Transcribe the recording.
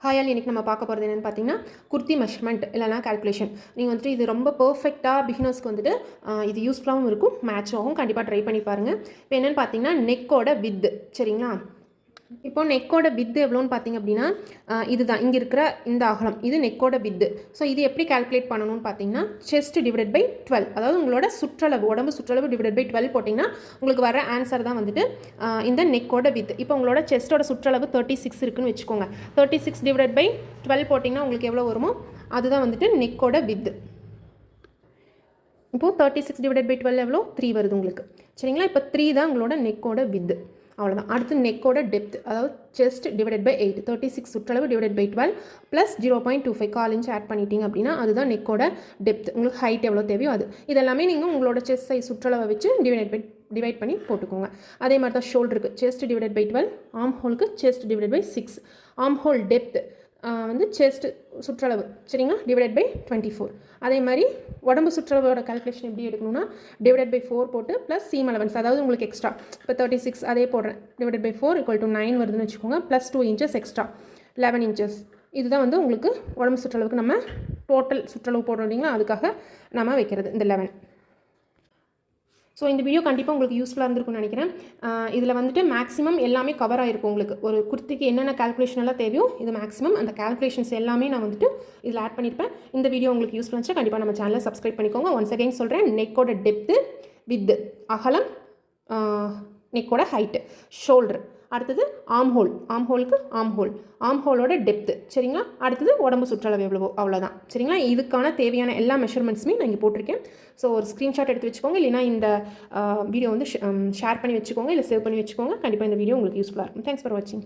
Hi all, இன்றைக்கி நம்ம பார்க்க போகிறது என்னென்னு பார்த்தீங்கன்னா குர்த்தி மெஷர்மெண்ட் இல்லைனா கால்குலேஷன். நீங்கள் வந்துட்டு இது ரொம்ப பர்ஃபெக்டாக பிகினர்ஸ்க்கு வந்துட்டு இது யூஸ்ஃபுல்லாகவும் இருக்கும், மேட்ச் ஆகும். கண்டிப்பாக ட்ரை பண்ணி பாருங்கள். இப்போ என்னென்னு பார்த்தீங்கன்னா நெக்கோட வித்து, சரிங்களா? இப்போ நெக்கோட வித்து எவ்வளோன்னு பார்த்தீங்க அப்படின்னா இதுதான் இங்கே இருக்கிற இந்த அகலம், இது நெக்கோட வித்து. ஸோ இது எப்படி கால்குலேட் பண்ணணும்னு பார்த்தீங்கன்னா செஸ்ட் டிவைடட் பை 12, அதாவது உங்களோட சுற்றளவு, உடம்பு சுற்றளவு டிவைடட் பை 12 போட்டிங்கன்னா உங்களுக்கு வர ஆன்சர் தான் வந்துட்டு இந்த நெக்கோட வித்து. இப்போ உங்களோட செஸ்ட்டோட சுற்றளவு 36 இருக்குன்னு வச்சுக்கோங்க. 36 டிவைடட் பை 12 போட்டிங்கன்னா உங்களுக்கு எவ்வளோ வருமோ அதுதான் வந்துட்டு நெக்கோட வித்து. இப்போது 36 டிவைடட் பை 12 எவ்வளோ 3 வருது உங்களுக்கு, சரிங்களா? இப்போ 3 தான் உங்களோட நெக்கோட வித்து, அவ்வளோதான். அடுத்து நெக்கோட டெப்த், அதாவது செஸ்ட் டிவைடட் பை 8, 36 சுற்றளவு divided by 12 plus 0.25 1/4 inch add பண்ணிட்டீங்க அப்படின்னா அதுதான் நெக்கோட டெப்த். உங்களுக்கு ஹைட் எவ்வளோ தேவையோ அது. இதெல்லாமே நீங்கள் உங்களோட செஸ்ட் சைஸ் சுற்றளவை வச்சு டிவைட் பண்ணி போட்டுக்கோங்க. அதே மாதிரி தான் ஷோல்டருக்கு செஸ்ட் டிவைடட் பை 12, ஆர்ம் ஹோலுக்கு chest divided by 6, arm hole depth வந்து செஸ்ட் சுற்றளவு, சரிங்களா, டிவைடட் பை 24. அதே மாதிரி உடம்பு சுற்றளவோட கால்குலேஷன் எப்படி எடுக்கணும்னா டிவைடட் பை 4 போட்டு ப்ளஸ் சீம் அலவன்ஸ், அதாவது உங்களுக்கு எக்ஸ்ட்ரா இப்போ 36 அதே போடுறேன், டிவைடட் பை 4 = 9 வருதுன்னு வச்சுக்கோங்க, ப்ளஸ் 2 இன்ச்சஸ் எக்ஸ்ட்ரா 11 இன்ச்சஸ். இதுதான் வந்து உங்களுக்கு உடம்பு சுற்றளவுக்கு நம்ம டோட்டல் சுற்றளவு போடுறோம் இல்லைங்களா, அதுக்காக நம்ம வைக்கிறது இந்த 11. ஸோ இந்த வீடியோ கண்டிப்பாக உங்களுக்கு யூஸ்ஃபுல்லாக இருந்திருக்கும்னு நினைக்கிறேன். இதில் வந்துட்டு மேக்ஸிமம் எல்லாமே கவர் ஆகிருக்கும். உங்களுக்கு ஒரு குர்த்திக்கு என்னென்ன கால்குலேஷன் எல்லாம் தேவையோ இது மேக்ஸிமம் அந்த கால்குலேஷன்ஸ் எல்லாமே நான் வந்துட்டு இதில் ஆட் பண்ணியிருப்பேன். இந்த வீடியோ உங்களுக்கு யூஸ்ஃபுல்லாக இருந்துச்சு கண்டிப்பாக நம்ம சேனலை சப்ஸ்கிரைப் பண்ணிக்கோங்க. ஒன்ஸ் அகைன் சொல்கிறேன், நெக்கோட டெப்த்து, வித்து அகலம், நெக்கோட ஹைட்டு, ஷோல்டர், அடுத்தது ஆர்ம் ஹோலுக்கு ஆர்ம் ஹோலோட டெப்த்து, சரிங்களா? அடுத்தது உடம்பு சுற்றளவு எவ்வளவோ, அவ்வளோதான், சரிங்களா? இதுக்கான தேவையான எல்லா மெஷர்மெண்ட்ஸுமே நான் இங்கே போட்டிருக்கேன். ஸோ ஒரு ஸ்க்ரீன்ஷாட் எடுத்து வச்சுக்கோங்க, இல்லைனா இந்த வீடியோ வந்து ஷேர் பண்ணி வச்சுக்கோங்க, இல்லை சேவ் பண்ணி வச்சுக்கோங்க. கண்டிப்பாக இந்த வீடியோ உங்களுக்கு யூஸ்ஃபுல்லாக இருக்கும். தேங்க்ஸ் ஃபார் வாட்சிங்.